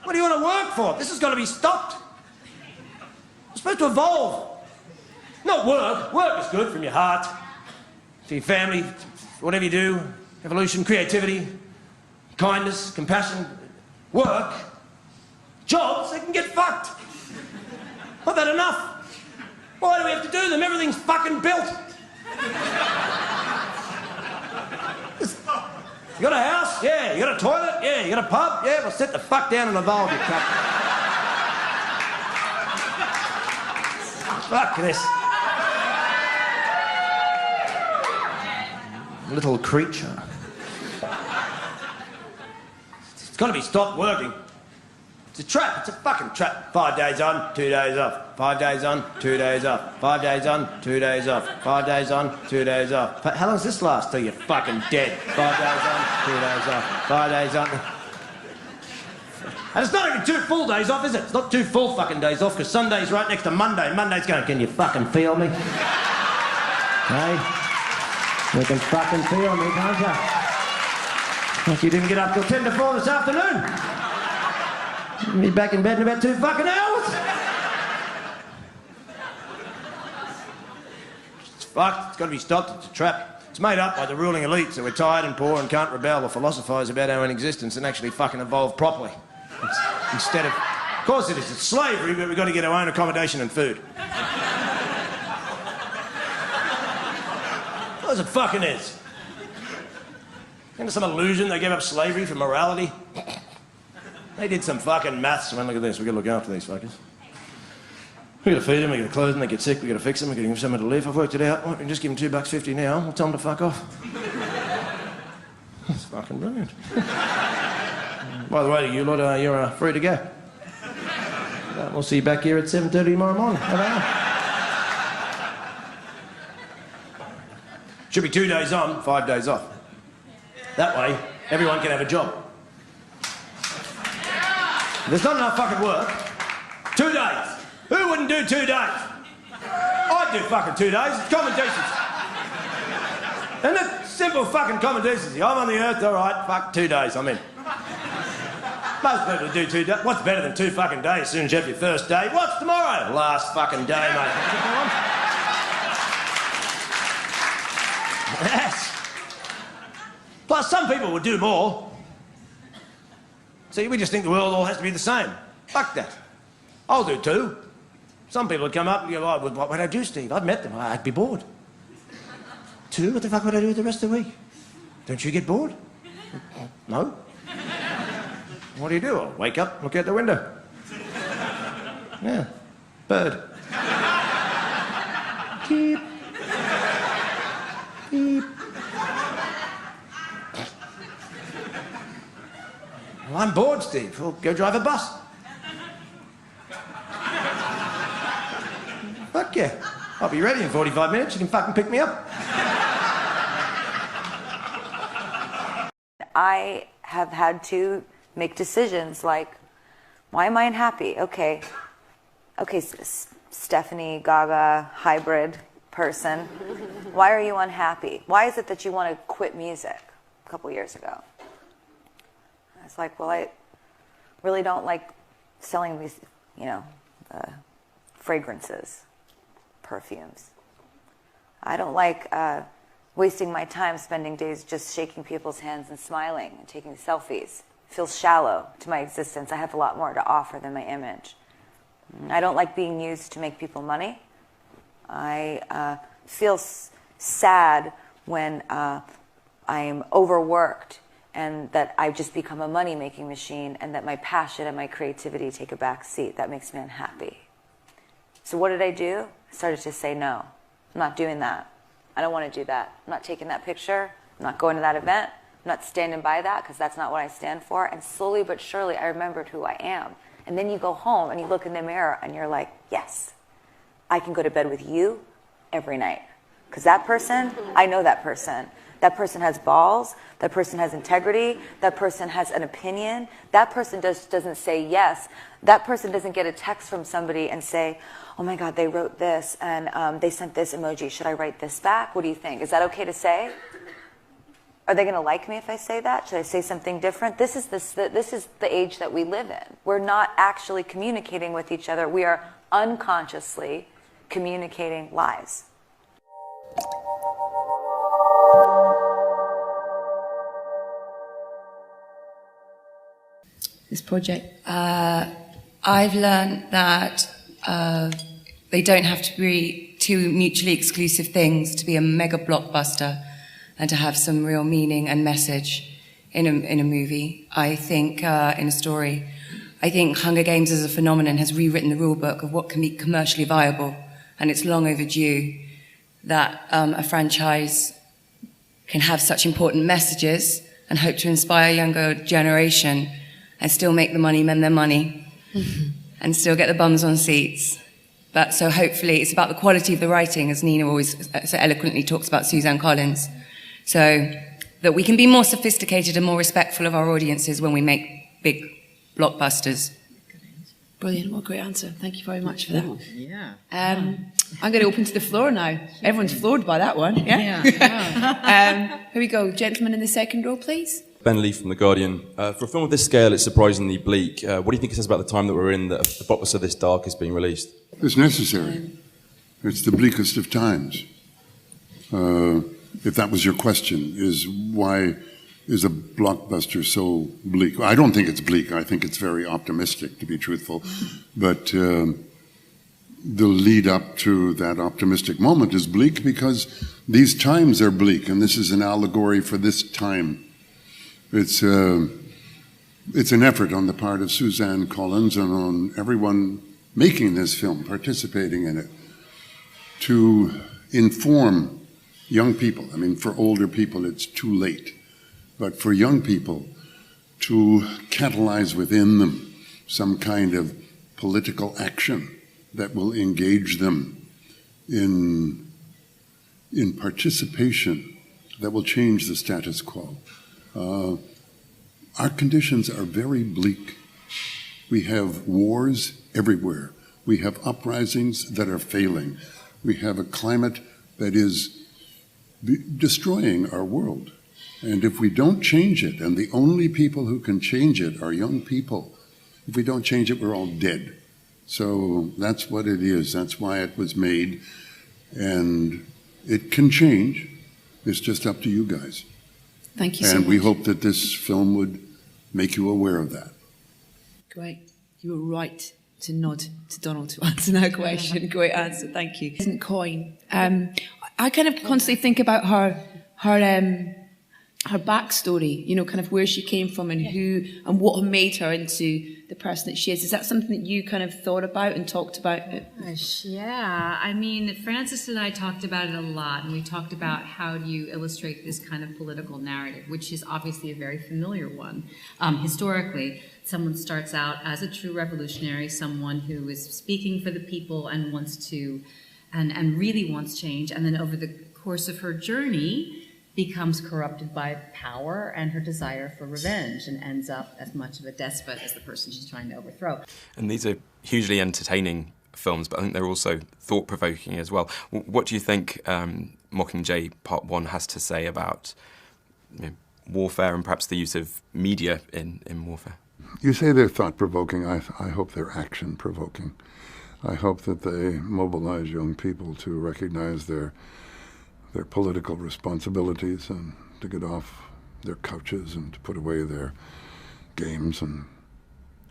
What do you want to work for? This has got to be stopped. You're supposed to evolve. Not work. Work is good from your heart, to your family, whatever you do. Evolution, creativity, kindness, compassion. Work. Jobs, they can get fucked. Not that enough? Why do we have to do them? Everything's fucking built. You got a house? Yeah. You got a toilet? Yeah. You got a pub? Yeah. Well, sit the fuck down and evolve, you cunt. Fuck this. Little creature. It's got to be stopped working. It's a trap. It's a fucking trap. 5 days on, 2 days off. 5 days on, 2 days off. 5 days on, 2 days off. 5 days on, 2 days off. How long does this last till you're fucking dead? 5 days on, 2 days off. 5 days on. And it's not even 2 full days off, is it? It's not 2 full fucking days off, because Sunday's right next to Monday. Monday's going, can you fucking feel me? Hey? You can fucking feel me, can't you? Like you didn't get up till 10 to 4 this afternoon. You'll be back in bed in about 2 fucking hours. It's fucked. It's got to be stopped. It's a trap. It's made up by the ruling elite, so we're tired and poor and can't rebel or philosophise about our own existence and actually fucking evolve properly. Instead of course it is. It's slavery, but we've got to get our own accommodation and food. Of course it fucking is. Isn't it some illusion they gave up slavery for morality? They did some fucking maths. Man, look at this. We've got to look after these fuckers. We've got to feed them, we've got to clothe them, they get sick, we've got to fix them, we've got to give them somewhere to live. I've worked it out. We can just give them $2.50 now. We'll tell them to fuck off. That's fucking brilliant. By the way, to you lot, you're free to go. We'll see you back here at 7:30 tomorrow morning. Should be 2 days on, 5 days off. That way, everyone can have a job. If there's not enough fucking work, 2 days. Who wouldn't do 2 days? I'd do fucking 2 days. It's common decency. Isn't it? Simple fucking common decency. I'm on the earth, all right, fuck, 2 days, I'm in. Most people do 2 days. What's better than 2 fucking days as soon as you have your first day? What's tomorrow? Last fucking day, mate. Yes. Plus, some people would do more. See, we just think the world all has to be the same. Fuck that. I'll do 2. Some people would come up and go, oh, what would I do, Steve? I've met them. I'd be bored. 2? What the fuck would I do with the rest of the week? Don't you get bored? No? What do? I'll wake up, look out the window. Yeah. Bird. Beep. Beep. Well, I'm bored, Steve. We'll go drive a bus. Fuck yeah. I'll be ready in 45 minutes. You can fucking pick me up. I have had to make decisions like, why am I unhappy? Okay, Stephanie, Gaga, hybrid person. Why are you unhappy? Why is it that you want to quit music a couple years ago? I was like, well, I really don't like selling these, fragrances, perfumes. I don't like wasting my time spending days just shaking people's hands and smiling and taking selfies. It feels shallow to my existence. I have a lot more to offer than my image. I don't like being used to make people money. I feel sad when I am overworked and that I've just become a money-making machine and that my passion and my creativity take a back seat. That makes me unhappy. So what did I do? I started to say, no, I'm not doing that. I don't want to do that. I'm not taking that picture. I'm not going to that event. I'm not standing by that because that's not what I stand for. And slowly but surely, I remembered who I am. And then you go home and you look in the mirror and you're like, yes, I can go to bed with you every night. Because that person, I know that person. That person has balls. That person has integrity. That person has an opinion. That person doesn't say yes. That person doesn't get a text from somebody and say, oh my God, they wrote this and they sent this emoji. Should I write this back? What do you think? Is that okay to say? Are they going to like me if I say that? Should I say something different? This is the age that we live in. We're not actually communicating with each other. We are unconsciously communicating lies. This project? I've learned that they don't have to be two mutually exclusive things to be a mega blockbuster and to have some real meaning and message in a movie. I think in a story. I think Hunger Games as a phenomenon has rewritten the rule book of what can be commercially viable, and it's long overdue that a franchise can have such important messages and hope to inspire a younger generation and still make the money men their money and still get the bums on seats. But so hopefully it's about the quality of the writing, as Nina always so eloquently talks about Suzanne Collins, so that we can be more sophisticated and more respectful of our audiences when we make big blockbusters. Brilliant, what a great answer. Thank you very much for that. Yeah. I'm going to open to the floor now. Everyone's floored by that one, yeah? Here we go. Gentleman in the second row, please. Ben Lee from The Guardian. For a film of this scale, it's surprisingly bleak. What do you think it says about the time that we're in, that a blockbuster this dark is being released? It's necessary. It's the bleakest of times. If that was your question, is why is a blockbuster so bleak? I don't think it's bleak. I think it's very optimistic, to be truthful. But the lead up to that optimistic moment is bleak because these times are bleak, and this is an allegory for this time. It's an effort on the part of Suzanne Collins and on everyone making this film, participating in it, to inform young people. I mean, for older people, it's too late. But for young people, to catalyze within them some kind of political action that will engage them in participation that will change the status quo. Our conditions are very bleak. We have wars everywhere. We have uprisings that are failing. We have a climate that is destroying our world. And if we don't change it, and the only people who can change it are young people, if we don't change it, we're all dead. So that's what it is. That's why it was made. And it can change. It's just up to you guys. Thank you so much. And we hope that this film would make you aware of that. Great. You were right to nod to Donald to answer that question. Great answer. Thank you. Isn't coin. I kind of constantly think about her backstory, you know, kind of where she came from and who and what made her into the person that she is. Is that something that you kind of thought about and talked about? Gosh, yeah. I mean, Frances and I talked about it a lot, and we talked about how do you illustrate this kind of political narrative, which is obviously a very familiar one. Historically, someone starts out as a true revolutionary, someone who is speaking for the people and wants to, and really wants change, and then over the course of her journey, becomes corrupted by power and her desire for revenge and ends up as much of a despot as the person she's trying to overthrow. And these are hugely entertaining films, but I think they're also thought-provoking as well. What do you think Mockingjay Part 1 has to say about warfare and perhaps the use of media in warfare? You say they're thought-provoking. I hope they're action-provoking. I hope that they mobilize young people to recognize their political responsibilities and to get off their couches and to put away their games and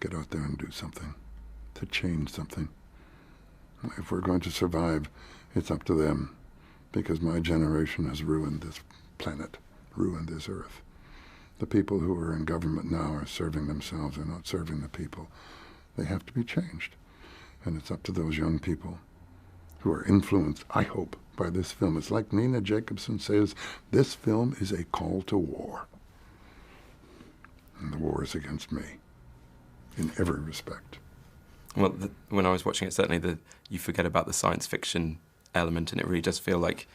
get out there and do something, to change something. If we're going to survive, it's up to them, because my generation has ruined this planet, ruined this earth. The people who are in government now are serving themselves, they're not serving the people. They have to be changed. And it's up to those young people who are influenced, I hope, by this film. It's like Nina Jacobson says, this film is a call to war. And the war is against me, in every respect. Well, when I was watching it, certainly you forget about the science fiction element, and it really does feel like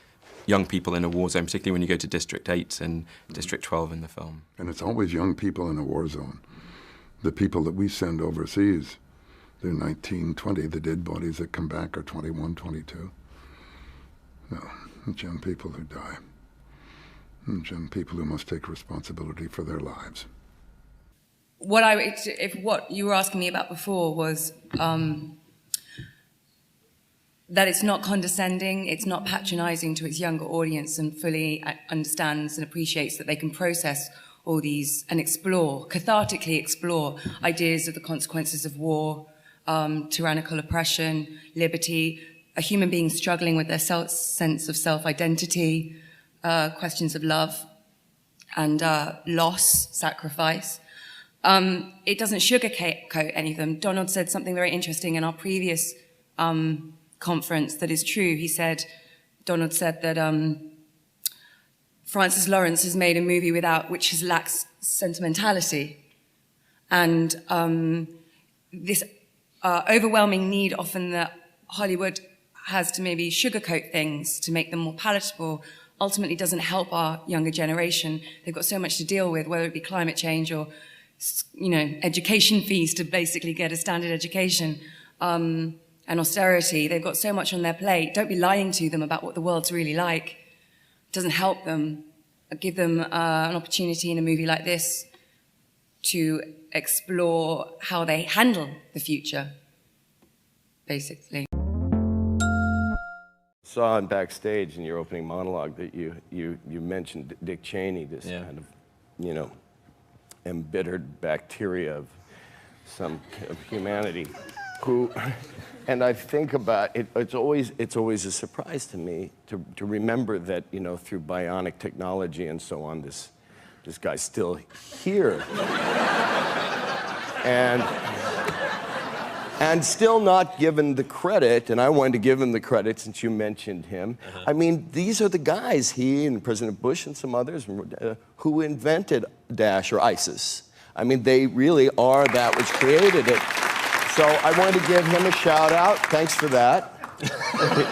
young people in a war zone, particularly when you go to District 8 and District 12 in the film. And it's always young people in a war zone. The people that we send overseas, they're 19, 20. The dead bodies that come back are 21, 22. No, it's young people who die. and people who must take responsibility for their lives. What you were asking me about before was that it's not condescending, it's not patronizing to its younger audience, and fully understands and appreciates that they can process all these and cathartically explore ideas of the consequences of war, tyrannical oppression, liberty, a human being struggling with their sense of self-identity, questions of love and loss, sacrifice. It doesn't sugarcoat any of them. Donald said something very interesting in our previous conference that is true. Donald said that Francis Lawrence has made a movie which lacks sentimentality. And this overwhelming need often that Hollywood has to maybe sugarcoat things to make them more palatable ultimately doesn't help our younger generation. They've got so much to deal with, whether it be climate change or, education fees to basically get a standard education, and austerity. They've got so much on their plate. Don't be lying to them about what the world's really like. It doesn't help them. Give them an opportunity in a movie like this to explore how they handle the future, basically. Saw on backstage in your opening monologue that you mentioned Dick Cheney, this kind of, embittered bacteria of of humanity, who, and I think about it. It's always a surprise to me to remember that through bionic technology and so on, this guy's still here, and still not given the credit. And I wanted to give him the credit since you mentioned him. I mean, these are the guys, he and President Bush and some others, who invented Daesh or ISIS. I mean, they really are that which created it. So I wanted to give him a shout out. Thanks for that.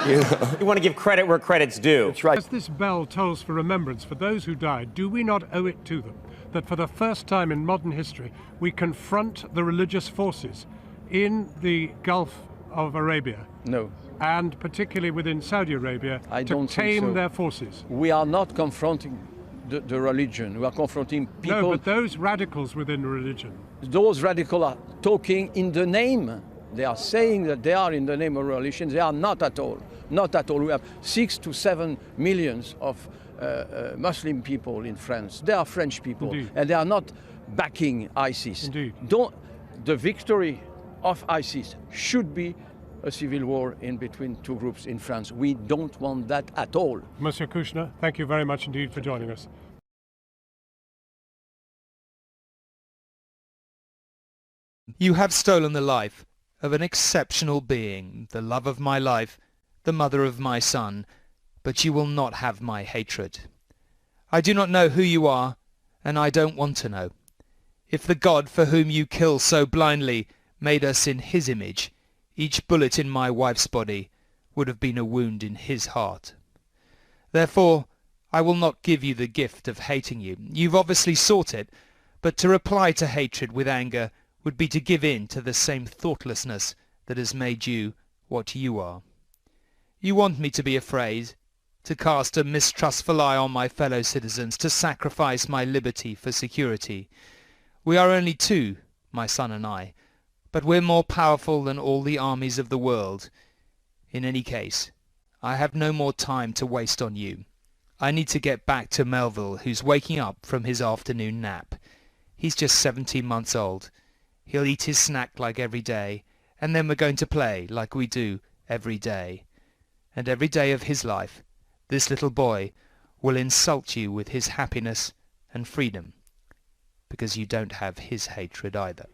You want to give credit where credit's due. That's right. As this bell tolls for remembrance for those who died, do we not owe it to them that for the first time in modern history we confront the religious forces in the Gulf of Arabia? No. And particularly within Saudi Arabia to tame their forces? We are not confronting the religion. We are confronting people. No, but those radicals within religion. Those radicals are talking in the name. They are saying that they are in the name of religion. They are not at all. Not at all. We have 6 to 7 millions of Muslim people in France. They are French people. Indeed. And they are not backing ISIS. Indeed. The victory of ISIS should be a civil war in between two groups in France. We don't want that at all. Monsieur Kouchner, thank you very much indeed for joining us. You have stolen the life of an exceptional being, the love of my life, the mother of my son, but you will not have my hatred. I do not know who you are, and I don't want to know. If the God for whom you kill so blindly made us in his image, each bullet in my wife's body would have been a wound in his heart. Therefore, I will not give you the gift of hating you. You've obviously sought it, but to reply to hatred with anger would be to give in to the same thoughtlessness that has made you what you are. You want me to be afraid, to cast a mistrustful eye on my fellow citizens, to sacrifice my liberty for security. We are only two, my son and I, but we're more powerful than all the armies of the world. In any case, I have no more time to waste on you. I need to get back to Melville, who's waking up from his afternoon nap. He's just 17 months old. He'll eat his snack like every day, and then we're going to play like we do every day. And every day of his life, this little boy will insult you with his happiness and freedom, because you don't have his hatred either.